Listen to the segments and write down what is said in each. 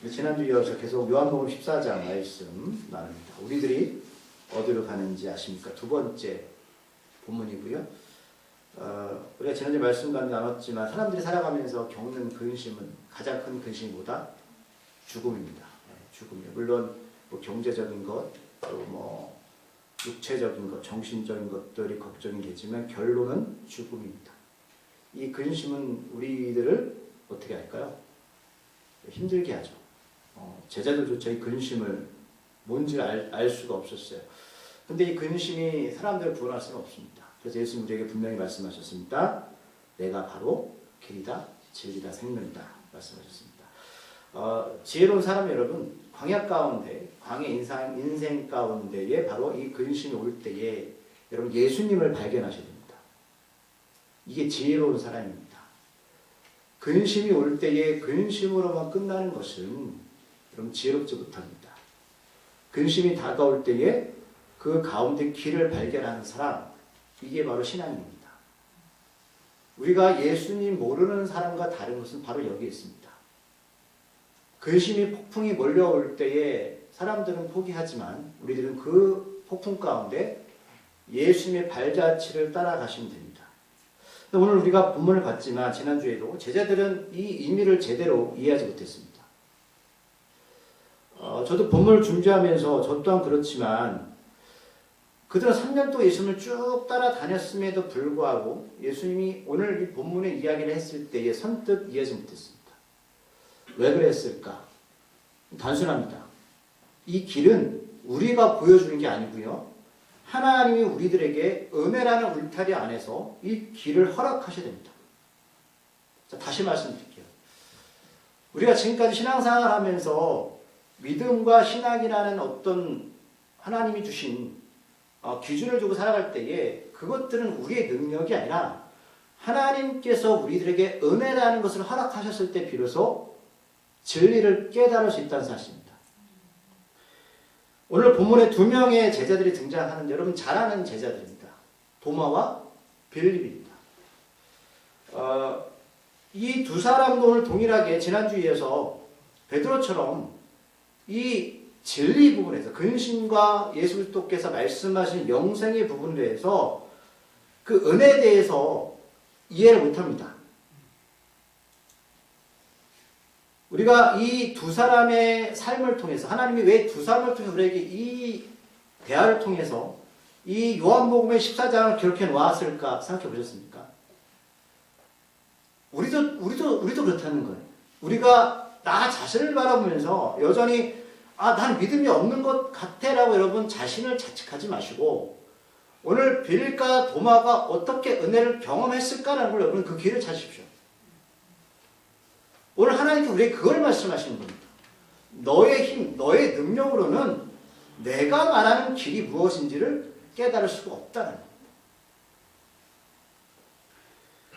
지난주 이어서 계속 요한복음 14장 말씀 나눕니다. 우리들이 어디로 가는지 아십니까? 두 번째 본문이고요. 우리가 지난주 말씀 가운데 나눴지만 사람들이 살아가면서 겪는 근심은 가장 큰 근심보다 죽음입니다. 죽음이요. 물론 뭐 경제적인 것, 또 뭐 육체적인 것, 정신적인 것들이 걱정이 되지만 결론은 죽음입니다. 이 근심은 우리들을 어떻게 할까요? 힘들게 하죠. 제자들조차 이 근심을 뭔지 알 수가 없었어요. 근데 이 근심이 사람들을 구원할 수는 없습니다. 그래서 예수님 우리에게 분명히 말씀하셨습니다. 내가 바로 길이다, 진리다, 생명이다 말씀하셨습니다. 지혜로운 사람 여러분, 광야 가운데, 광야 인생 가운데에 바로 이 근심이 올 때에 여러분 예수님을 발견하셔야 됩니다. 이게 지혜로운 사람입니다. 근심이 올 때에 근심으로만 끝나는 것은 여러분 지혜롭지 못합니다. 근심이 다가올 때에 그 가운데 길을 발견하는 사람, 이게 바로 신앙입니다. 우리가 예수님 모르는 사람과 다른 것은 바로 여기 있습니다. 근심이 폭풍이 몰려올 때에 사람들은 포기하지만 우리들은 그 폭풍 가운데 예수님의 발자취를 따라가시면 됩니다. 오늘 우리가 본문을 봤지만 지난주에도 제자들은 이 의미를 제대로 이해하지 못했습니다. 저도 본문을 준비하면서 저 또한 그렇지만 그들은 3년 동안 예수님을 쭉 따라다녔음에도 불구하고 예수님이 오늘 이 본문의 이야기를 했을 때에 선뜻 이해하지 못했습니다. 왜 그랬을까? 단순합니다. 이 길은 우리가 보여주는 게 아니고요. 하나님이 우리들에게 은혜라는 울타리 안에서 이 길을 허락하셔야 됩니다. 자, 다시 말씀드릴게요. 우리가 지금까지 신앙생활을 하면서 믿음과 신앙이라는 어떤 하나님이 주신 기준을 두고 살아갈 때에 그것들은 우리의 능력이 아니라 하나님께서 우리들에게 은혜라는 것을 허락하셨을 때 비로소 진리를 깨달을 수 있다는 사실입니다. 오늘 본문에 두 명의 제자들이 등장하는데 여러분 잘 아는 제자들입니다. 도마와 빌립입니다. 이 두 사람도 오늘 동일하게 지난주에 이어서 베드로처럼 이 진리 부분에서 근심과 예수 그리스도께서 말씀하신 영생의 부분에 대해서 그 은혜에 대해서 이해를 못합니다. 우리가 이 두 사람의 삶을 통해서 하나님이 왜 두 사람을 통해서 우리에게 이 대화를 통해서 이 요한복음의 14장을 기록해 놓았을까 생각해 보셨습니까? 우리도 그렇다는 거예요. 우리가 나 자신을 바라보면서 여전히 난 믿음이 없는 것 같아 라고 여러분 자신을 자책하지 마시고 오늘 빌립과 도마가 어떻게 은혜를 경험했을까라는 걸 여러분 그 길을 찾으십시오. 오늘 하나님께 우리에게 그걸 말씀하시는 겁니다. 너의 힘, 너의 능력으로는 내가 말하는 길이 무엇인지를 깨달을 수가 없다는 겁니다.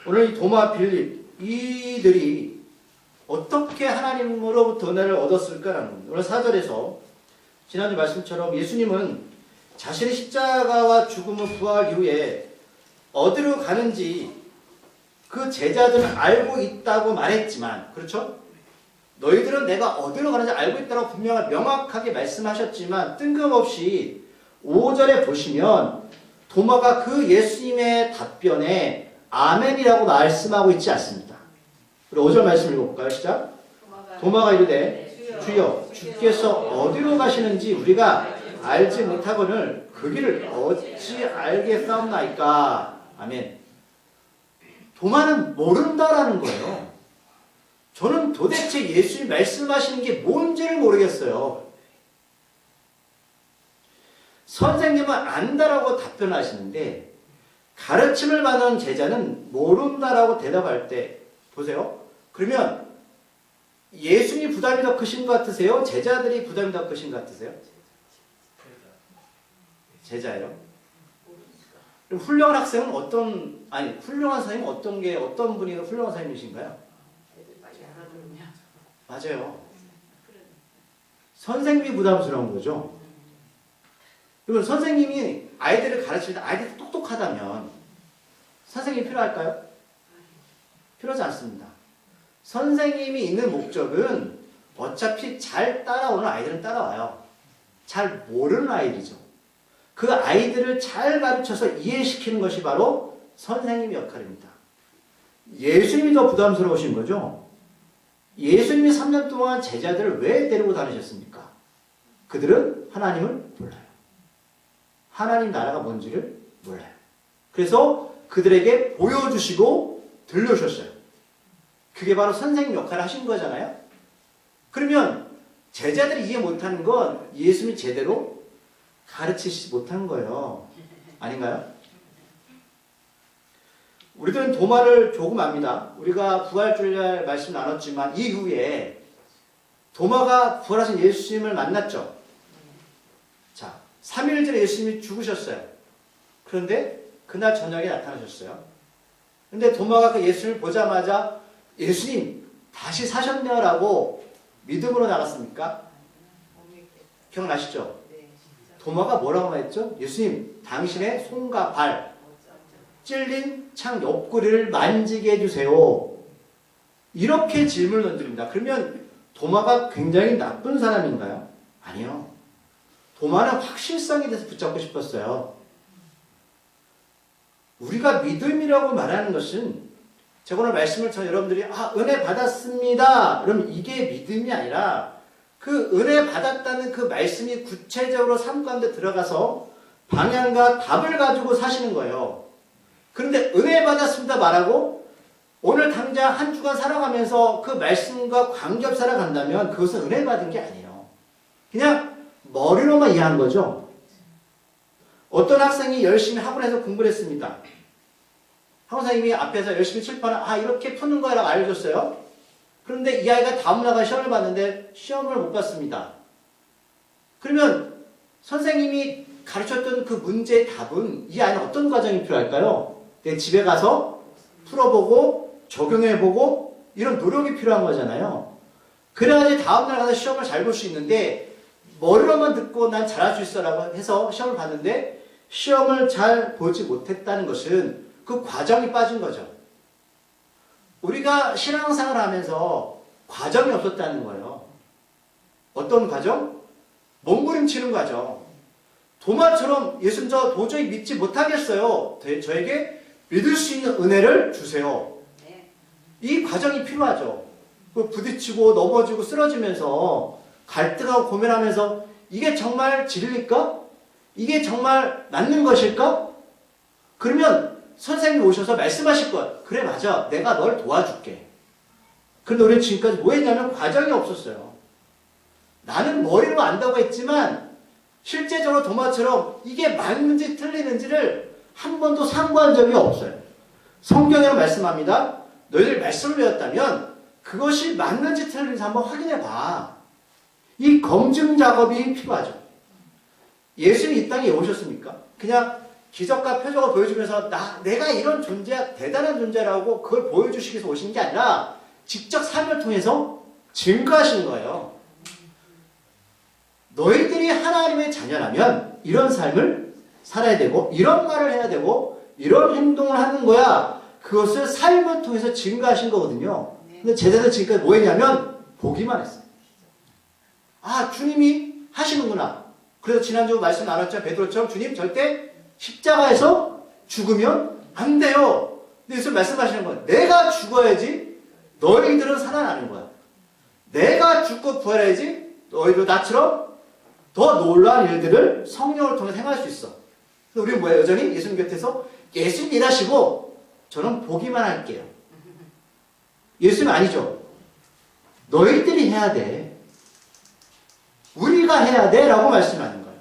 오늘 이 도마, 빌립 이들이 어떻게 하나님으로부터 은혜를 얻었을까라는 겁니다. 오늘 4절에서 지난주 말씀처럼 예수님은 자신의 십자가와 죽음을 부활 이후에 어디로 가는지 그 제자들은 알고 있다고 말했지만, 그렇죠? 너희들은 내가 어디로 가는지 알고 있다고 분명히 명확하게 말씀하셨지만 뜬금없이 5절에 보시면 도마가 그 예수님의 답변에 아멘이라고 말씀하고 있지 않습니다. 우리 5절 말씀 읽어볼까요? 시작. 도마가 이르되 주여 주께서 어디로 가시는지 우리가 알지 못하거늘 그 길을 어찌 알겠사옵나이까. 아멘. 도마는 모른다라는 거예요. 저는 도대체 예수님이 말씀하시는 게 뭔지를 모르겠어요. 선생님은 안다라고 답변하시는데 가르침을 받은 제자는 모른다라고 대답할 때 보세요. 그러면 예수님이 부담이 더 크신 것 같으세요? 제자들이 부담이 더 크신 것 같으세요? 제자예요. 그럼 훌륭한 학생은 훌륭한 선생님은 어떤 분이 훌륭한 선생님이신가요? 맞아요. 선생님이 부담스러운 거죠. 그리고 선생님이 아이들을 가르칠 때 아이들이 똑똑하다면 선생님이 필요할까요? 필요하지 않습니다. 선생님이 있는 목적은 어차피 잘 따라오는 아이들은 따라와요. 잘 모르는 아이들이죠. 그 아이들을 잘 가르쳐서 이해시키는 것이 바로 선생님의 역할입니다. 예수님이 더 부담스러우신 거죠. 예수님이 3년 동안 제자들을 왜 데리고 다니셨습니까? 그들은 하나님을 몰라요. 하나님 나라가 뭔지를 몰라요. 그래서 그들에게 보여주시고 들려주셨어요. 그게 바로 선생님 역할을 하신 거잖아요. 그러면 제자들이 이해 못하는 건 예수님이 제대로 가르치지 못한 거예요. 아닌가요? 우리들은 도마를 조금 압니다. 우리가 부활주일 말씀 나눴지만 이후에 도마가 부활하신 예수님을 만났죠. 자, 3일 전에 예수님이 죽으셨어요. 그런데 그날 저녁에 나타나셨어요. 근데 도마가 그 예수님을 보자마자 예수님 다시 사셨네요 라고 믿음으로 나갔습니까? 기억나시죠? 도마가 뭐라고 말했죠? 예수님 당신의 손과 발 찔린 창 옆구리를 만지게 해주세요. 이렇게 질문을 던집니다. 그러면 도마가 굉장히 나쁜 사람인가요? 아니요. 도마는 확실성에 대해서 붙잡고 싶었어요. 우리가 믿음이라고 말하는 것은 제가 오늘 말씀을 여러분들이 은혜 받았습니다. 그럼 이게 믿음이 아니라 그 은혜 받았다는 그 말씀이 구체적으로 삶 가운데 들어가서 방향과 답을 가지고 사시는 거예요. 그런데 은혜 받았습니다 말하고 오늘 당장 한 주간 살아가면서 그 말씀과 관계없이 살아간다면 그것은 은혜 받은 게 아니에요. 그냥 머리로만 이해한 거죠. 어떤 학생이 열심히 학원에서 공부를 했습니다. 학원 선생님이 앞에서 열심히 칠판을 이렇게 푸는 거야 라고 알려줬어요. 그런데 이 아이가 다음날 시험을 봤는데 시험을 못 봤습니다. 그러면 선생님이 가르쳤던 그 문제의 답은 이 아이는 어떤 과정이 필요할까요? 집에 가서 풀어보고 적용해보고 이런 노력이 필요한 거잖아요. 그래야지 다음날 가서 시험을 잘 볼 수 있는데 머리로만 듣고 난 잘할 수 있어 라고 해서 시험을 봤는데 시험을 잘 보지 못했다는 것은 그 과정이 빠진 거죠. 우리가 신앙생활을 하면서 과정이 없었다는 거예요. 어떤 과정? 몸부림치는 과정. 도마처럼 예수님 저 도저히 믿지 못하겠어요. 저에게 믿을 수 있는 은혜를 주세요. 이 과정이 필요하죠. 부딪히고 넘어지고 쓰러지면서 갈등하고 고민하면서 이게 정말 진리일까? 이게 정말 맞는 것일까? 그러면 선생님이 오셔서 말씀하실 거예요. 그래 맞아. 내가 널 도와줄게. 그런데 우리는 지금까지 뭐 했냐면 과정이 없었어요. 나는 머리로 안다고 했지만 실제적으로 도마처럼 이게 맞는지 틀리는지를 한 번도 상고한 적이 없어요. 성경에는 말씀합니다. 너희들 말씀을 배웠다면 그것이 맞는지 틀린지 한번 확인해 봐. 이 검증 작업이 필요하죠. 예수님이 이 땅에 오셨습니까? 그냥 기적과 표적을 보여주면서 내가 이런 존재야, 대단한 존재라고 그걸 보여주시기 위해서 오신 게 아니라 직접 삶을 통해서 증거하시는 거예요. 너희들이 하나님의 자녀라면 이런 삶을 살아야 되고 이런 말을 해야 되고 이런 행동을 하는 거야. 그것을 삶을 통해서 증거하신 거거든요. 근데 제자들 지금까지 뭐 했냐면 보기만 했어요. 주님이 하시는구나. 그래서 지난주 말씀 나눴죠. 베드로처럼 주님 절대 십자가에서 죽으면 안 돼요. 근데 예수님 말씀하시는 거예요. 내가 죽어야지 너희들은 살아나는 거야. 내가 죽고 부활해야지 너희도 나처럼 더 놀라운 일들을 성령을 통해 행할 수 있어. 그래서 우리는 뭐예요? 여전히 예수님 곁에서 예수님 일하시고 저는 보기만 할게요. 예수님 아니죠. 너희들이 해야 돼. 우리가 해야 돼 라고 말씀하는 거예요.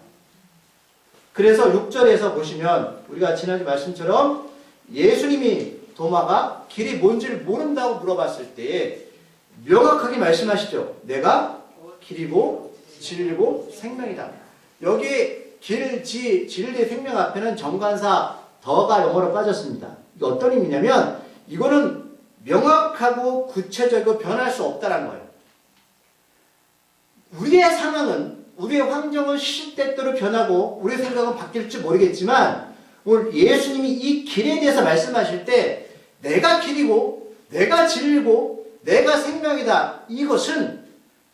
그래서 6절에서 보시면 우리가 지난주 말씀처럼 예수님이 도마가 길이 뭔지를 모른다고 물어봤을 때 명확하게 말씀하시죠. 내가 길이고 진리고 생명이다. 여기 길, 진리, 생명 앞에는 정관사 더가 영어로 빠졌습니다. 이게 어떤 의미냐면 이거는 명확하고 구체적이고 변할 수 없다는 거예요. 우리의 상황은 우리의 환경은 시시때때로 변하고 우리의 생각은 바뀔지 모르겠지만 오늘 예수님이 이 길에 대해서 말씀하실 때 내가 길이고 내가 진리고 내가 생명이다. 이것은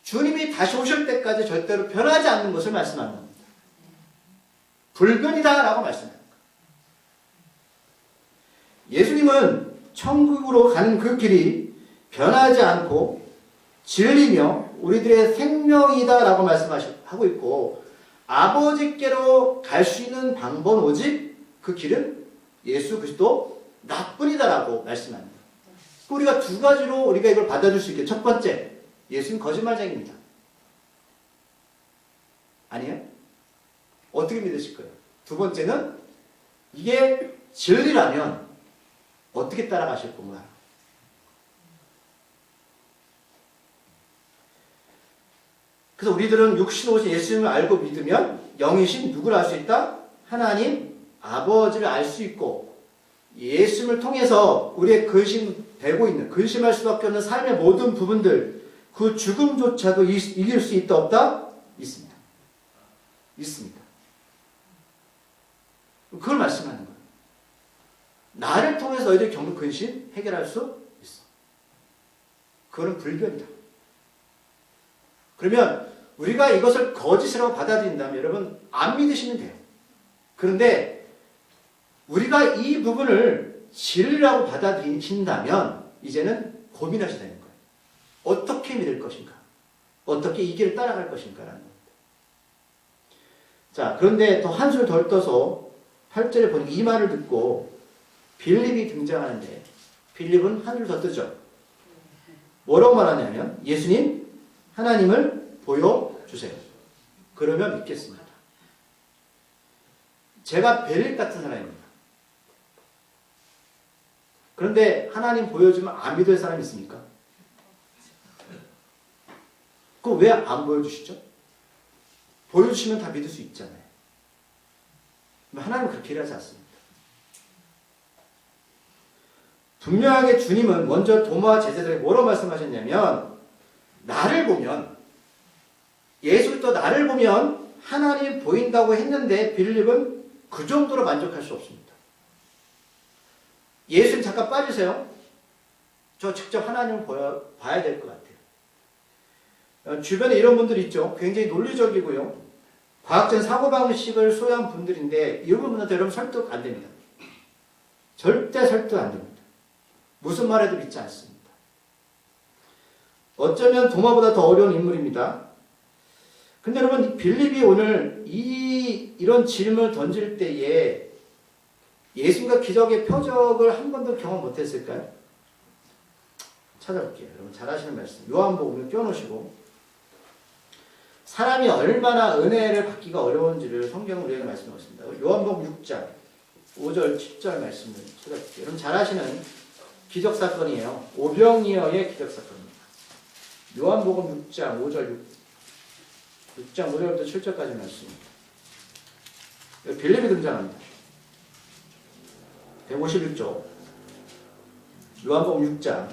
주님이 다시 오실 때까지 절대로 변하지 않는 것을 말씀하는 겁니다. 불변이다라고 말씀합니다. 예수님은 천국으로 가는 그 길이 변하지 않고 진리며 우리들의 생명이다라고 말씀하고 있고, 아버지께로 갈 수 있는 방법은 오직 그 길은 예수 그리스도 나뿐이다라고 말씀합니다. 우리가 두 가지로 우리가 이걸 받아줄 수 있게, 첫 번째, 예수님 거짓말쟁이입니다. 아니에요? 어떻게 믿으실 거예요? 두 번째는 이게 진리라면 어떻게 따라가실 건가? 그래서 우리들은 육신 오신 예수님을 알고 믿으면 영이신 누구를 알 수 있다? 하나님 아버지를 알 수 있고, 예수님을 통해서 우리의 근심되고 있는, 근심할 수밖에 없는 삶의 모든 부분들, 그 죽음조차도 이길 수 있다 없다? 있습니다. 있습니다. 그걸 말씀하는 거예요. 나를 통해서 너희들 겪는 근심 해결할 수 있어. 그거는 불변이다. 그러면 우리가 이것을 거짓이라고 받아들인다면 여러분 안 믿으시면 돼요. 그런데 우리가 이 부분을 진리라고 받아들이신다면 이제는 고민하셔야 되는 거예요. 어떻게 믿을 것인가? 어떻게 이 길을 따라갈 것인가? 라는 겁니다. 자, 그런데 더 한술 덜 떠서 8절에 보니 이 말을 듣고 빌립이 등장하는데, 빌립은 한술 더 뜨죠. 뭐라고 말하냐면, 예수님, 하나님을 보여주세요. 그러면 믿겠습니다. 제가 빌립 같은 사람입니다. 그런데 하나님 보여주면 안 믿을 사람 있습니까? 그거 왜 안 보여주시죠? 보여주시면 다 믿을 수 있잖아요. 하나님은 그렇게 일하지 않습니다. 분명하게 주님은 먼저 도마 제자들에게 뭐라고 말씀하셨냐면, 나를 보면, 예수도 나를 보면 하나님 보인다고 했는데 빌립은 그 정도로 만족할 수 없습니다. 예수님 잠깐 빠지세요. 저 직접 하나님을 봐야 될 것 같아요. 주변에 이런 분들 있죠. 굉장히 논리적이고요. 과학적인 사고방식을 소유한 분들인데 이런 분들한테 여러분 설득 안 됩니다. 절대 설득 안 됩니다. 무슨 말해도 믿지 않습니다. 어쩌면 도마보다 더 어려운 인물입니다. 근데 여러분 빌립이 오늘 이런 질문을 던질 때에 예수님과 기적의 표적을 한 번도 경험 못했을까요? 찾아볼게요. 여러분 잘 아시는 말씀. 요한복음을 껴놓으시고, 사람이 얼마나 은혜를 받기가 어려운지를 성경은 우리에게 말씀하고 있습니다. 요한복음 6장 5절 7절 말씀을 찾아볼게요. 여러분 잘 아시는 기적사건이에요. 오병이어의 기적사건입니다. 요한복음 6장 5절부터 7절까지 말씀입니다. 빌립이 등장합니다. 151쪽 요한복음 6장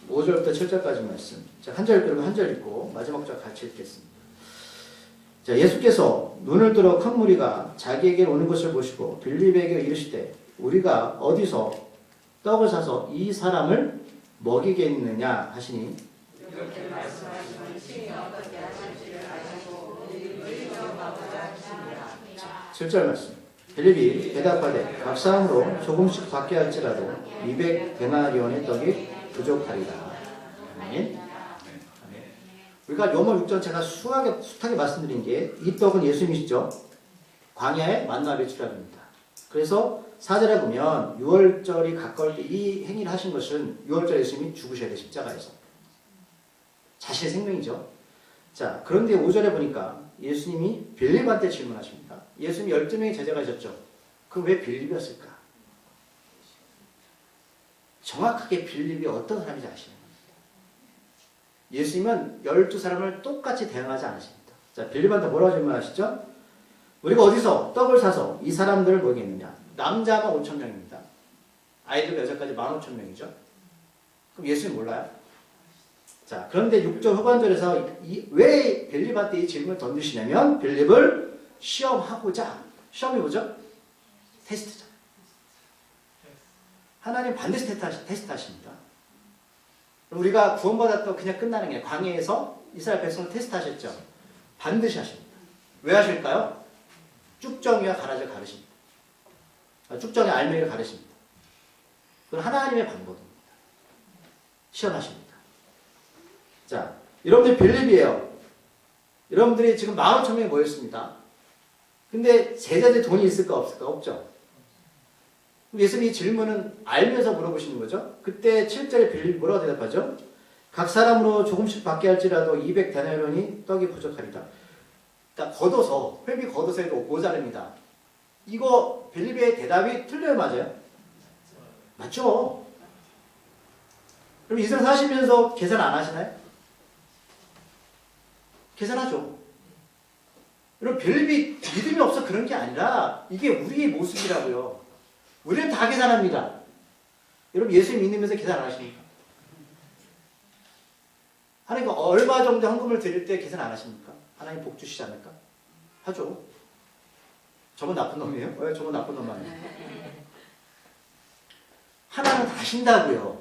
5절부터 7절까지 말씀. 자, 한 절 읽고 한 절 읽고 마지막 절 같이 읽겠습니다. 자, 예수께서 눈을 들어 큰 무리가 자기에게 오는 것을 보시고 빌립에게 이르시되, 우리가 어디서 떡을 사서 이 사람을 먹이겠느냐 하시니, 이렇게 말씀하시면 친히 어떻게 하실지를 아시고 우리를 먹으라 하시니라. 7절 말씀. 빌립이 대답하되, 각 사람으로 조금씩 받게 할지라도 200데나리온의 떡이 부족하리라. 아멘. 우리가 요모 6전 제가 숱하게 말씀드린 게, 이 떡은 예수님이시죠. 광야의 만나 배출합니다. 그래서 4절에 보면 6월절이 가까울 때 이 행위를 하신 것은 6월절 예수님이 죽으셔야 돼, 십자가에서. 자신의 생명이죠. 자, 그런데 5절에 보니까 예수님이 빌립한테 질문하십니다. 예수님이 12명의 제자가 있었죠. 그럼 왜 빌립이었을까? 정확하게 빌립이 어떤 사람인지 아시는 거예요. 예수님은 12사람을 똑같이 대응하지 않으십니다. 자, 빌립한테 뭐라고 질문하시죠? 우리가 어디서 떡을 사서 이 사람들을 먹이느냐? 남자가 5,000명입니다. 아이들 여자까지 15,000명이죠. 그럼 예수님 몰라요? 자, 그런데 6절 후반절에서 왜 빌립한테 이 질문을 던지시냐면, 빌립을 시험하고자. 시험이 뭐죠? 테스트죠. 하나님 반드시 테스트하십니다. 우리가 구원받았다고 그냥 끝나는 게 아니라 광야에서 이스라엘 백성을 테스트하셨죠. 반드시 하십니다. 왜 하실까요? 쭉정이와 가라지를 가르십니다. 쭉정이 알맹이를 가르십니다. 그건 하나님의 방법입니다. 시험하십니다. 자, 여러분들 빌립이에요. 여러분들이 지금 15,000명이 모였습니다. 근데 제자들 돈이 있을까 없을까? 없죠. 예수님이 질문은 알면서 물어보시는 거죠. 그때 7절에 빌립이 뭐라고 대답하죠? 각 사람으로 조금씩 받게 할지라도 200데나리온이 떡이 부족하리다. 그러니까 걷어서, 회비 걷어서 해도 모자릅니다. 이거 빌립의 대답이 틀려요, 맞아요? 맞죠? 그럼 인생 사시면서 계산 안 하시나요? 계산하죠. 여러분, 빌립이 믿음이 없어 그런 게 아니라 이게 우리의 모습이라고요. 우리는 다 계산합니다. 여러분, 예수님 믿으면서 계산 안 하십니까? 하나님 얼마 정도 헌금을 드릴 때 계산 안 하십니까? 하나님 복 주시지 않을까? 하죠. 저건 나쁜 놈이에요? 왜 저건 나쁜 놈 아니에요? 하나님은 다 하신다고요.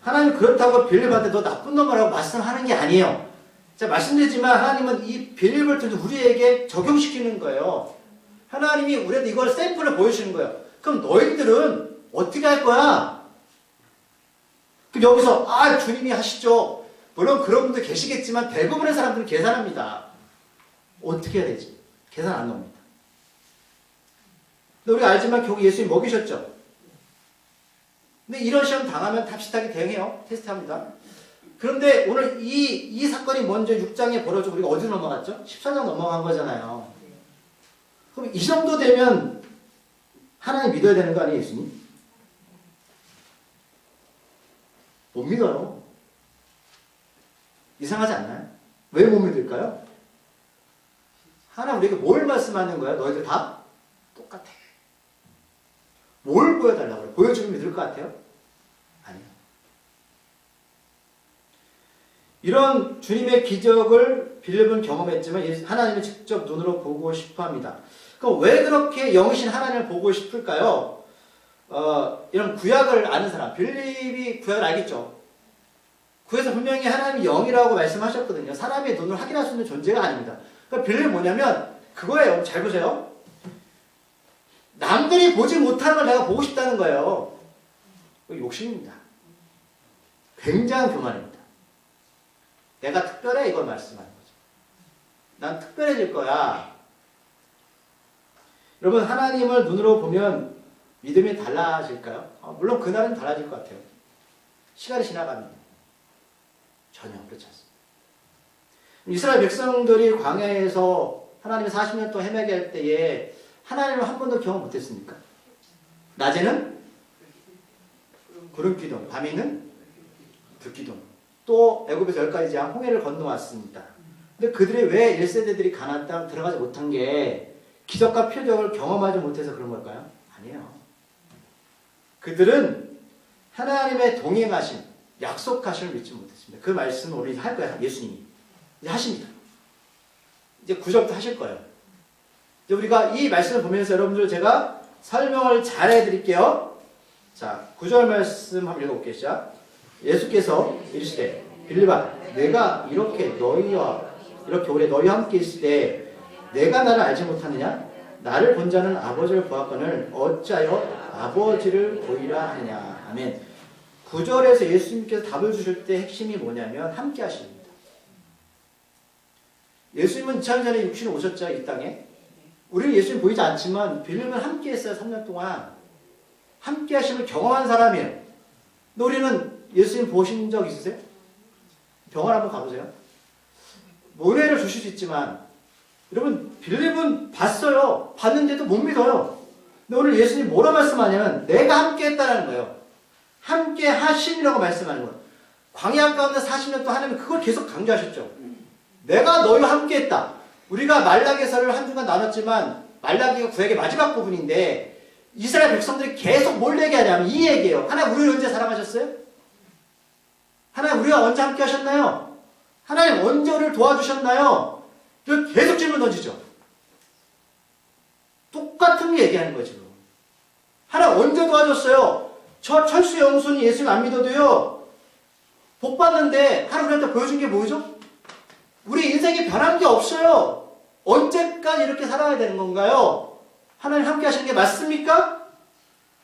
하나님 그렇다고 빌립한테 너 나쁜 놈이라고 말씀하는 게 아니에요. 제가 말씀드리지만 하나님은 이 빌립을 통해서 우리에게 적용시키는 거예요. 하나님이 우리한테 이걸 샘플을 보여주시는 거예요. 그럼 너희들은 어떻게 할 거야? 그럼 여기서 주님이 하시죠. 물론 그런 분들 계시겠지만 대부분의 사람들은 계산합니다. 어떻게 해야 되지? 계산 안 나옵니다. 근데 우리가 알지만 결국 예수님이 먹이셨죠. 근데 이런 시험 당하면 탑시타게 대응해요. 테스트합니다. 그런데 오늘 이 사건이 먼저 6장에 벌어지고 우리가 어디로 넘어갔죠? 14장 넘어간 거잖아요. 그럼 이 정도 되면 하나님 믿어야 되는 거 아니에요, 예수님? 못 믿어요. 이상하지 않나요? 왜 못 믿을까요? 하나님 우리에게 뭘 말씀하는 거야? 너희들 다 똑같아. 뭘 보여달라고 그래? 보여주면 믿을 것 같아요? 아니요. 이런 주님의 기적을 빌립은 경험했지만 하나님을 직접 눈으로 보고 싶어 합니다. 그럼 왜 그렇게 영이신 하나님을 보고 싶을까요? 이런 구약을 아는 사람, 빌립이 구약을 알겠죠? 구에서 분명히 하나님이 영이라고 말씀하셨거든요. 사람의 눈으로 확인할 수 있는 존재가 아닙니다. 그러니까 빌립은 뭐냐면 그거예요. 잘 보세요. 남들이 보지 못하는 걸 내가 보고 싶다는 거예요. 욕심입니다. 굉장한 교만입니다. 내가 특별해 이걸 말씀하는 거죠. 난 특별해질 거야. 여러분 하나님을 눈으로 보면 믿음이 달라질까요? 물론 그날은 달라질 것 같아요. 시간이 지나갑니다. 전혀 그렇지 않습니다. 이스라엘 백성들이 광야에서 하나님이 40년 동안 헤매게 할 때에 하나님을 한 번도 경험 못했습니까? 낮에는 구름 기둥, 밤에는 불 기둥. 또 애굽에서 10가지 양 홍해를 건너왔습니다. 근데 그들이 왜 1세대들이 가나안 땅 들어가지 못한 게 기적과 표적을 경험하지 못해서 그런 걸까요? 아니에요. 그들은 하나님의 동행하심, 약속하심을 믿지 못했습니다. 그 말씀을 우리 할 거예요. 예수님이. 이제 하십니다. 이제 9절부터 하실 거예요. 이제 우리가 이 말씀을 보면서 여러분들 제가 설명을 잘 해드릴게요. 자, 9절 말씀 한번 읽어볼게요. 시작. 예수께서 이르시되 빌립아 내가 이렇게 오래 너희와 함께 있을 때 내가 나를 알지 못하느냐? 나를 본 자는 아버지를 보았거늘 어찌하여 아버지를 보이라 하느냐. 아멘. 9절에서 예수님께서 답을 주실 때 핵심이 뭐냐면 함께 하십니다. 예수님은 2000년 전에 육신을 오셨죠. 이 땅에. 우리는 예수님 보이지 않지만 빌립은 함께 했어요. 3년 동안. 함께 하심을 경험한 사람이에요. 근데 우리는 예수님 보신 적 있으세요? 병원 한번 가보세요. 은혜를 주실 수 있지만 여러분 빌립은 봤어요. 봤는데도 못 믿어요. 근데 오늘 예수님 뭐라 말씀하냐면 내가 함께 했다는 거예요. 함께 하심이라고 말씀하는 거예요. 광야 가운데 40년 동안 하나님은 그걸 계속 강조하셨죠. 내가 너희와 함께 했다. 우리가 말라기서를 한 주간 나눴지만 말라기가 구약의 마지막 부분인데 이스라엘 백성들이 계속 뭘 얘기하냐면 이 얘기예요. 하나님 우리를 언제 사랑하셨어요? 하나님 우리가 언제 함께 하셨나요? 하나님 언제 우리를 도와주셨나요? 계속 질문 던지죠. 똑같은 거 얘기하는 거예요. 지금. 하나님 언제 도와줬어요? 저 철수 영순이 예수님 안 믿어도요. 복 받는데 하나님 우리한테 보여준 게 뭐죠? 우리 인생에 변한 게 없어요. 언제까지 이렇게 살아야 되는 건가요? 하나님 함께 하시는 게 맞습니까?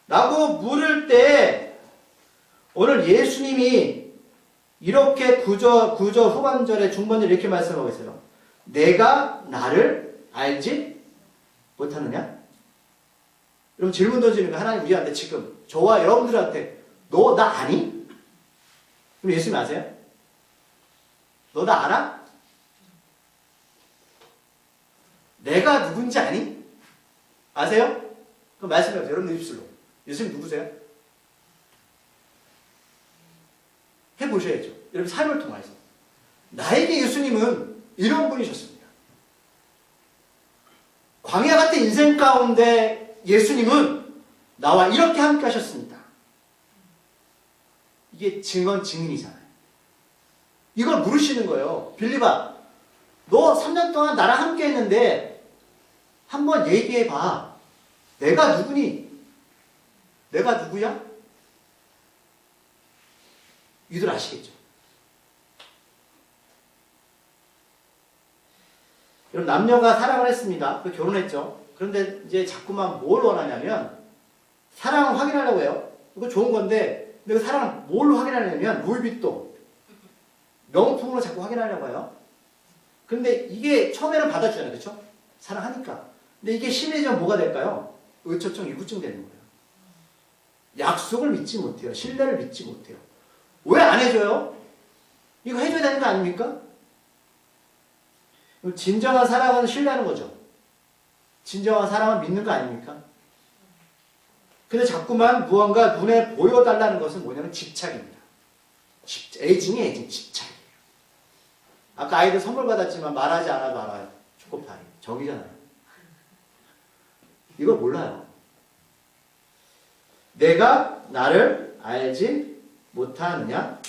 라고 물을 때 오늘 예수님이 이렇게 구절 후반절에 중반절에 이렇게 말씀하고 있어요. 내가 나를 알지 못하느냐? 여러분 질문 던지는 거 하나님 우리한테 지금 저와 여러분들한테 너 나 아니? 그럼 예수님 아세요? 너 나 알아? 내가 누군지 아니? 아세요? 그럼 말씀해보세요. 여러분들 입술로. 예수님 누구세요? 해보셔야죠. 여러분 삶을 통해서. 나에게 예수님은 이런 분이셨습니다. 광야 같은 인생 가운데 예수님은 나와 이렇게 함께 하셨습니다. 이게 증인이잖아요. 이걸 물으시는 거예요. 빌립아, 너 3년 동안 나랑 함께 했는데 한번 얘기해봐. 내가 누구니? 내가 누구야? 이들 아시겠죠? 여러분 남녀가 사랑을 했습니다. 결혼했죠. 그런데 이제 자꾸만 뭘 원하냐면 사랑을 확인하려고 해요. 이거 좋은 건데 근데 그 사랑을 뭘로 확인하냐면 루이비통 명품으로 자꾸 확인하려고 해요. 근데 이게 처음에는 받아주잖아요. 그렇죠? 사랑하니까. 근데 이게 심해지면 뭐가 될까요? 의초증, 이구증 되는 거예요. 약속을 믿지 못해요. 신뢰를 믿지 못해요. 왜 안 해줘요? 이거 해줘야 되는 거 아닙니까? 진정한 사랑은 신뢰하는 거죠. 진정한 사랑은 믿는 거 아닙니까? 근데 자꾸만 무언가 눈에 보여달라는 것은 뭐냐면 집착입니다. 애증이 집착이에요. 아까 아이들 선물 받았지만 말하지 않아도 알아요. 초코파이. 정이잖아요. 이걸 몰라요. 내가 나를 알지 못하느냐?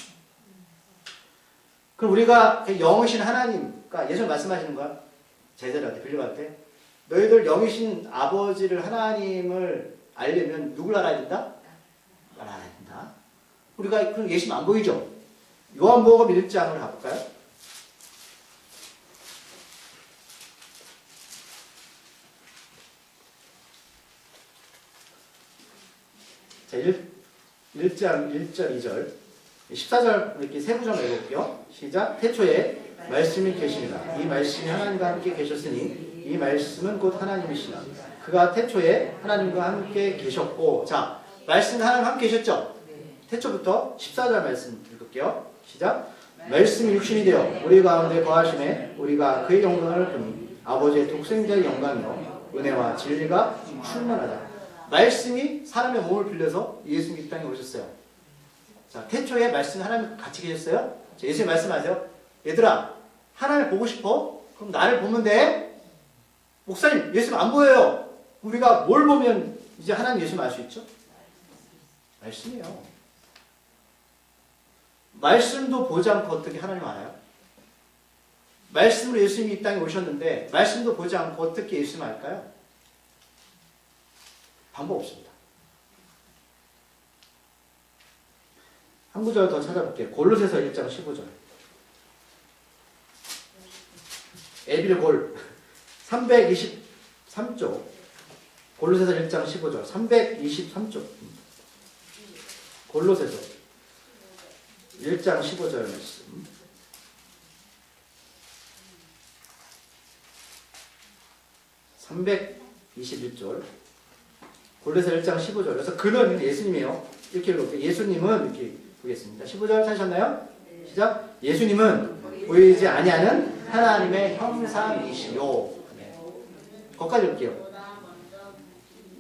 그럼 우리가 영이신 하나님, 그러니까 예수님 말씀하시는 거야. 제자들한테, 빌립한테. 너희들 영이신 아버지를 하나님을 알려면 누굴 알아야 된다? 알아야 된다. 우리가 그럼 예수님 안 보이죠? 요한복음 1장을 가볼까요? 자, 1장 1절 2절 14절 이렇게 세 구절 읽어볼게요. 시작. 태초에 말씀이 계시니라. 이 말씀이 하나님과 함께 계셨으니 이 말씀은 곧 하나님이시라. 그가 태초에 하나님과 함께 계셨고, 자, 말씀은 하나님과 함께 계셨죠? 태초부터 14절 말씀 읽을게요. 시작. 말씀이 육신이 되어 우리 가운데 거하심에 우리가 그의 영광을 보니 아버지의 독생자의 영광이요 은혜와 진리가 충만하다. 말씀이 사람의 몸을 빌려서 예수님 이 땅에 오셨어요. 자, 태초에 말씀이 하나님 같이 계셨어요? 자, 예수님 말씀하세요. 얘들아, 하나님 보고 싶어? 그럼 나를 보면 돼? 목사님, 예수님 안 보여요. 우리가 뭘 보면 이제 하나님 예수님 알 수 있죠? 말씀이에요. 말씀도 보지 않고 어떻게 하나님 알아요? 말씀으로 예수님이 이 땅에 오셨는데 말씀도 보지 않고 어떻게 예수님 알까요? 방법 없습니다. 한 구절 더 찾아볼게요. 골로새서 1장 15절. 에빌골 323쪽. 골로새서 1장 15절. 323쪽. 골로새서 1장 15절 말씀. (321절) 골로새 1장 15절. 그래서 그는 예수님이에요. 이렇게 읽을게요. 예수님은 이렇게 보겠습니다. 15절 찾으셨나요? 시작. 예수님은 보이지 아니하는 하나님의 형상이시요. 네. 거기까지 읽을게요.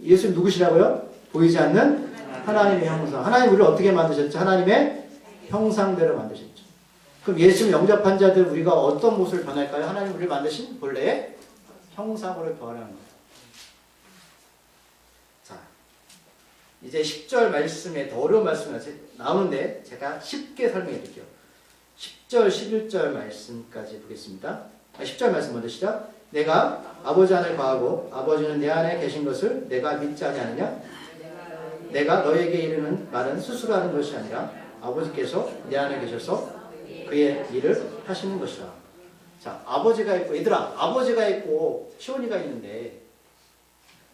예수님 누구시라고요? 보이지 않는 하나님의 형상. 하나님 우리를 어떻게 만드셨죠? 하나님의 형상대로 만드셨죠. 그럼 예수님 영접한 자들 우리가 어떤 모습을 변할까요? 하나님 우리를 만드신 본래의 형상으로 변하는 거예요. 자, 이제 10절 말씀에 더 어려운 말씀이 나오는데 제가 쉽게 설명해 드릴게요. 10절, 11절 말씀까지 보겠습니다. 10절 말씀 먼저 시작. 내가 아버지 안을 거하고 아버지는 내 안에 계신 것을 내가 믿지 아니하느냐? 내가 너에게 이르는 말은 스스로 하는 것이 아니라 아버지께서 내 안에 계셔서 그의 일을 하시는 것이라. 자, 아버지가 있고, 얘들아, 아버지가 있고 시온이가 있는데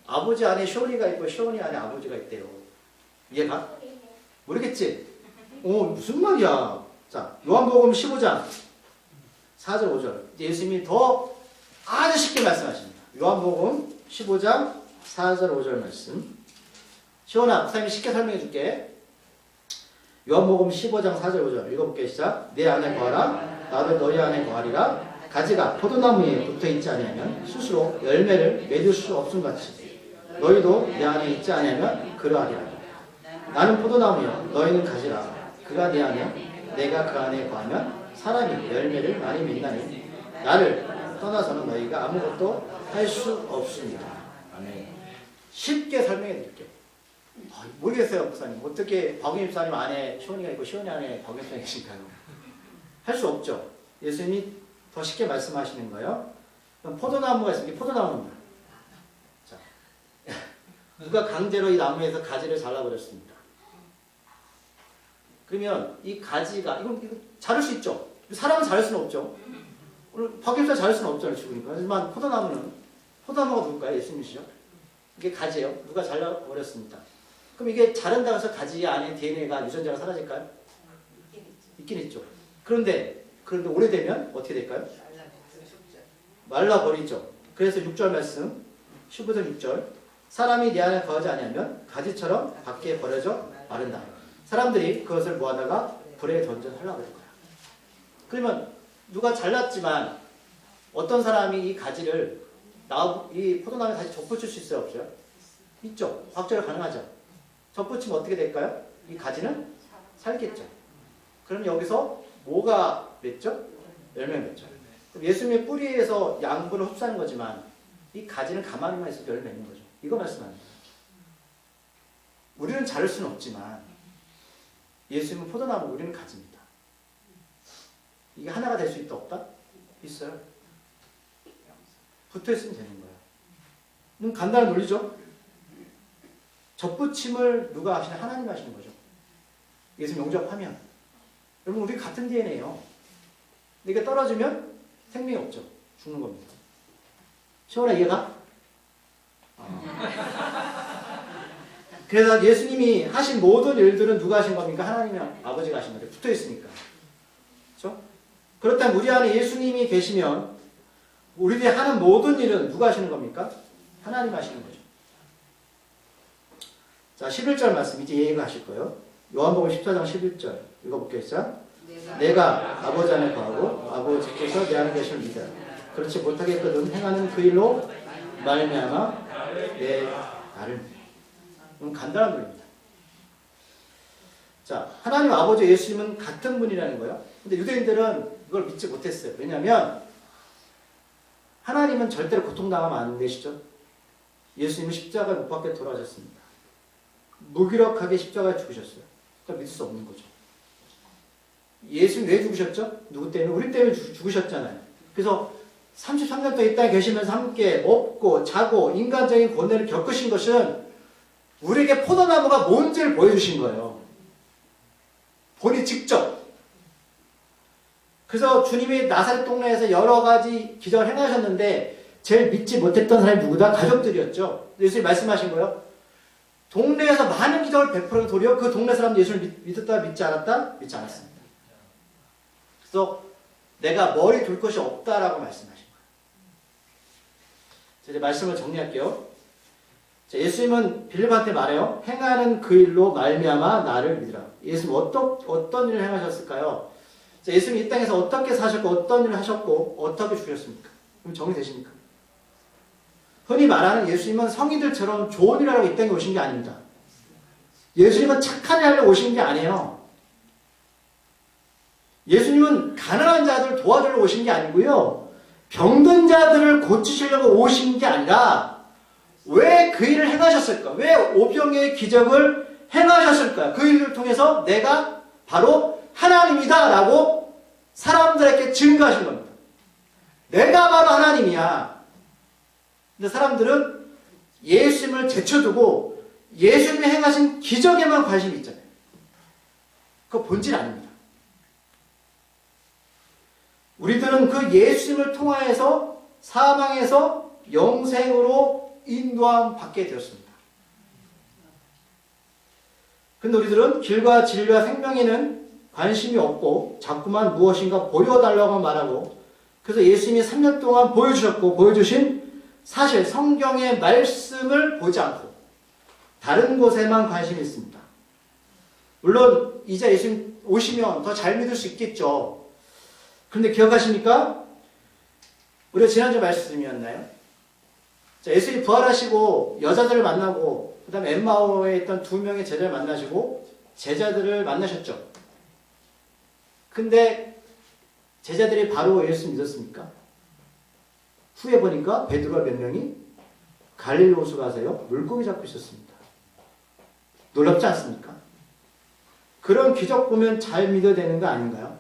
아버지 안에 시온이가 있고 시온이 안에 아버지가 있대요. 이해가? 모르겠지? 무슨 말이야? 자, 요한복음 15장 4절 5절. 예수님이 더 아주 쉽게 말씀하십니다. 요한복음 15장 4절 5절 말씀. 시온아, 목사님이 쉽게 설명해 줄게. 요한복음 15장 4절 5절 읽어볼게. 시작. 내 안에 거하라 나도 너희 안에 거하리라. 가지가 포도나무에 붙어있지 아니하면 스스로 열매를 맺을 수 없음같이 너희도 내 안에 있지 아니하면 그러하리라. 나는 포도나무여 너희는 가지라. 그가 내 안에 내가 그 안에 거하면 사람이 열매를 많이 맺나니 나를 떠나서는 너희가 아무것도 할 수 없습니다. 아멘. 쉽게 설명해 드릴게요. 모르겠어요, 목사님. 어떻게 박윤 집사님 안에 시온이가 있고 시온이 안에 박윤 집사님이 계신가요? 할 수 없죠. 예수님이 더 쉽게 말씀하시는 거예요. 그럼 포도나무가 있으면 포도나무입니다. 자, 누가 강제로 이 나무에서 가지를 잘라버렸습니다. 그러면 이 가지가 이거 자를 수 있죠. 사람은 자를 수는 없죠. 오늘 박윤 집사 자를 수는 없잖아요, 죽으니까. 하지만 포도나무가 누굴까요? 예수님이시죠. 이게 가지예요. 누가 잘라버렸습니다. 그럼 이게 자른다고 해서 가지 안에 DNA가 유전자가 사라질까요? 있긴 있죠. 그런데 오래되면 어떻게 될까요? 말라버리죠. 그래서 6절 말씀 15절 6절 사람이 내 안에 거하지 아니하면 가지처럼 밖에 버려져 마른다. 사람들이 그것을 모아다가 불에 던져 살라버릴 거야. 그러면 누가 잘랐지만 어떤 사람이 이 가지를 이 포도나무에 다시 접붙일 수 있어요? 없어요? 있죠. 과학적으로 가능하죠. 접붙이면 어떻게 될까요? 이 가지는 살겠죠. 그럼 여기서 뭐가 맺죠? 열매 맺죠. 예수님의 뿌리에서 양분을 흡수하는 거지만 이 가지는 가만히만 있어도 열매 맺는 거죠. 이거 말씀하는 거예요. 우리는 자를 수는 없지만 예수님은 포도나무, 우리는 가지입니다. 이게 하나가 될 수 있다 없다? 있어요. 붙어있으면 되는 거예요. 간단한 논리죠? 접붙임을 누가 하시냐? 하나님 하시는 거죠. 예수님 용접하면. 여러분, 우리 같은 DNA예요. 이게 떨어지면 생명이 없죠. 죽는 겁니다. 시원하 이해가? 그래서 예수님이 하신 모든 일들은 누가 하신 겁니까? 하나님이 아버지가 하신 거죠. 붙어 있으니까. 그렇죠? 그렇다면 우리 안에 예수님이 계시면 우리들이 하는 모든 일은 누가 하시는 겁니까? 하나님 하시는 거죠. 자, 11절 말씀 이제 이해가 하실 거예요. 요한복음 14장 11절 읽어볼게요. 내가 아버지 안에 거하고 아버지께서 내 안에 계심을 믿어라. 그렇지 못하겠거든 행하는 그 일로 말미암아 내 나를 믿으라. 간단한 논리입니다. 자, 하나님 아버지 예수님은 같은 분이라는 거예요. 근데 유대인들은 이걸 믿지 못했어요. 왜냐하면 하나님은 절대로 고통당하면 안 되시죠. 예수님은 십자가 못 박혀 돌아가셨습니다. 무기력하게 십자가에 죽으셨어요. 그러니까 믿을 수 없는 거죠. 예수님 왜 죽으셨죠? 누구 때문에? 우리 때문에 죽으셨잖아요. 그래서 33년 동안 이 땅에 계시면서 함께 먹고 자고 인간적인 고뇌를 겪으신 것은 우리에게 포도나무가 뭔지를 보여주신 거예요. 본인 직접. 그래서 주님이 나사렛 동네에서 여러 가지 기적을 행하셨는데 제일 믿지 못했던 사람이 누구다? 가족들이었죠. 예수님이 말씀하신 거예요. 동네에서 많은 기적을 베풀어 도리어 그 동네 사람도 예수를 믿었다 믿지 않았다? 믿지 않았습니다. 그래서 내가 머리 둘 것이 없다라고 말씀하신 거예요. 이제 말씀을 정리할게요. 자, 예수님은 빌립한테 말해요. 행하는 그 일로 말미암아 나를 믿으라. 예수님 어떤 일을 행하셨을까요? 자, 예수님 이 땅에서 어떻게 사셨고 어떤 일을 하셨고 어떻게 죽으셨습니까? 그럼 정리되십니까? 흔히 말하는 예수님은 성인들처럼 좋은 일을 하고 이 땅에 오신 게 아닙니다. 예수님은 착한 일 하려고 오신 게 아니에요. 예수님은 가난한 자들을 도와주려고 오신 게 아니고요. 병든 자들을 고치시려고 오신 게 아니라 왜 그 일을 행하셨을까? 왜 오병이어의 기적을 행하셨을까? 그 일을 통해서 내가 바로 하나님이다 라고 사람들에게 증거하신 겁니다. 내가 바로 하나님이야. 근데 사람들은 예수님을 제쳐두고 예수님이 행하신 기적에만 관심이 있잖아요. 그거 본질 아닙니다. 우리들은 그 예수님을 통하여서 사망에서 영생으로 인도함 받게 되었습니다. 근데 우리들은 길과 진리와 생명에는 관심이 없고 자꾸만 무엇인가 보여달라고 말하고, 그래서 예수님이 3년 동안 보여주셨고 보여주신 사실 성경의 말씀을 보지 않고 다른 곳에만 관심이 있습니다. 물론 이제 예수님 오시면 더 잘 믿을 수 있겠죠. 그런데 기억하십니까? 우리가 지난주 말씀이었나요? 자, 예수님이 부활하시고 여자들을 만나고 그 다음에 엠마오에 있던 2명의 제자를 만나시고 제자들을 만나셨죠. 근데 제자들이 바로 예수 믿었습니까? 후에 보니까 베드로와 몇 명이 갈릴리 호수 가서요 물고기 잡고 있었습니다. 놀랍지 않습니까? 그런 기적 보면 잘 믿어야 되는 거 아닌가요?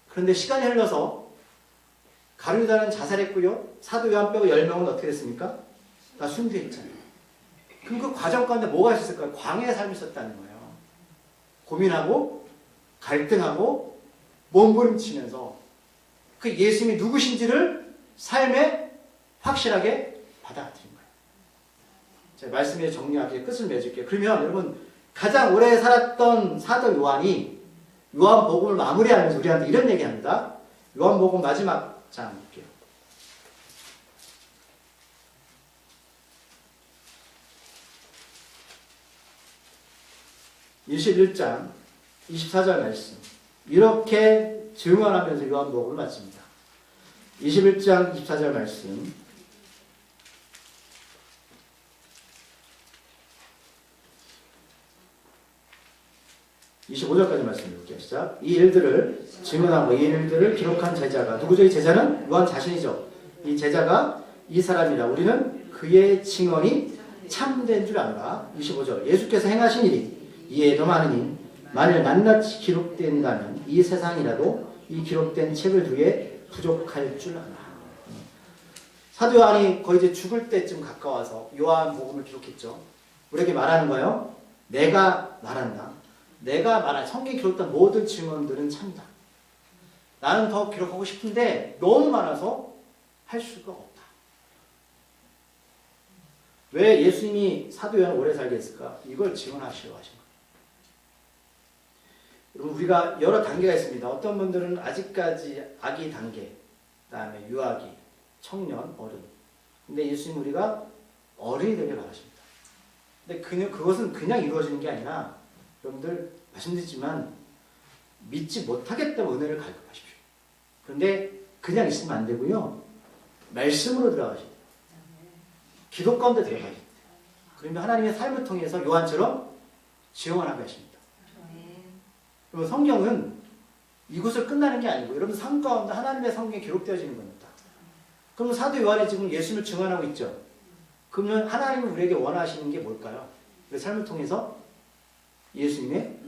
그런데 시간이 흘러서 가룟유다는 자살했고요. 사도 요한 빼고 10명은 어떻게 됐습니까? 다 순교했잖아요. 그럼 그 과정 가운데 뭐가 있었을까요? 광야의 삶이 있었다는 거예요. 고민하고 갈등하고 몸부림치면서 그 예수님이 누구신지를 삶에 확실하게 받아들인 거예요. 제가 말씀에 정리하게 끝을 맺을게요. 그러면 여러분, 가장 오래 살았던 사도 요한이 요한복음을 마무리하면서 우리한테 이런 얘기합니다. 요한복음 마지막 장 볼게요. (21장) 24절 말씀, 이렇게 증언하면서 요한복음을 마칩니다. 21장 24절 말씀, (25절까지) 말씀 읽을게요. 시작. 이 일들을 증언하고 이 일들을 기록한 제자가 누구죠? 이 제자는 요한 자신이죠. 이 제자가 이 사람이라 우리는 그의 증언이 참된 줄 알아. 25절. 예수께서 행하신 일이 이에 더 많으니 만일 낱낱이 기록된다면 이 세상이라도 이 기록된 책을 두기에 부족할 줄 알아. 사도 요한이 거의 이제 죽을 때쯤 가까워서 요한복음을 기록했죠. 우리에게 말하는 거예요. 내가 말한다. 내가 말한 성경에 기록된 모든 증언들은 참다. 나는 더 기록하고 싶은데 너무 많아서 할 수가 없다. 왜 예수님이 사도 요한을 오래 살게 했을까? 이걸 증언하시려고 하신 거예요. 여러분, 우리가 여러 단계가 있습니다. 어떤 분들은 아직까지 아기 단계, 그 다음에 유아기, 청년, 어른. 근데 예수님 우리가 어른이 되길 바라십니다. 근데 그것은 그냥 이루어지는 게 아니라 여러분들 말씀드리지만 믿지 못하겠다고 은혜를 갈급하십시오. 그런데 그냥 있으면 안 되고요. 말씀으로 들어가셔야 돼요. 기도 가운데 들어가셔야 돼요. 그러면 하나님의 삶을 통해서 요한처럼 증언하게 하십니다. 그리고 성경은 이곳을 끝나는 게 아니고 여러분 삶 가운데 하나님의 성경에 기록되어지는 겁니다. 그럼 사도 요한이 지금 예수님을 증언하고 있죠. 그러면 하나님은 우리에게 원하시는 게 뭘까요? 우리 삶을 통해서 예수님의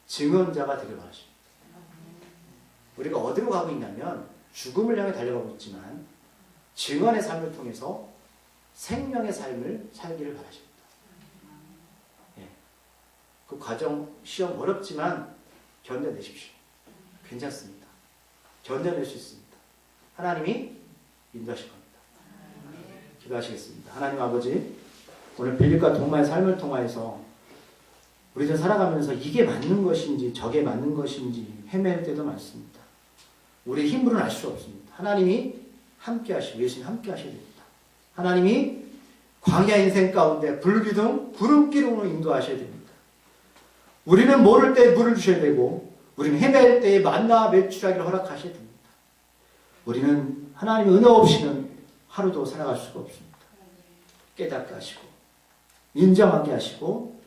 증언자가 되길 바라십니다. 우리가 어디로 가고 있냐면 죽음을 향해 달려가고 있지만 증언의 삶을 통해서 생명의 삶을 살기를 바라십니다. 예. 그 과정, 시험 어렵지만 견뎌내십시오. 괜찮습니다. 견뎌낼 수 있습니다. 하나님이 인도하실 겁니다. 기도하시겠습니다. 하나님 아버지, 오늘 빌립과 동마의 삶을 통하여서 우리들 살아가면서 이게 맞는 것인지 저게 맞는 것인지 헤맬 때도 많습니다. 우리 힘으로는 알 수 없습니다. 하나님이 함께 하시고 예수님 함께 하셔야 됩니다. 하나님이 광야 인생 가운데 불기둥, 구름기둥으로 인도하셔야 됩니다. 우리는 모를 때 물을 주셔야 되고 우리는 헤맬 때에 만나와 매출하기를 허락하셔야 됩니다. 우리는 하나님의 은혜 없이는 하루도 살아갈 수가 없습니다. 깨닫게 하시고 인정하게 하시고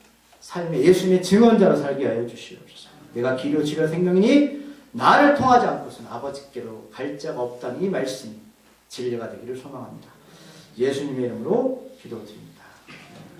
삶의 예수님의 증언자로 살게 하여 주시옵소서. 내가 길이요 진리요 생명이니 나를 통하지 않고서는 아버지께로 갈 자가 없다는 이 말씀이 진리가 되기를 소망합니다. 예수님의 이름으로 기도드립니다.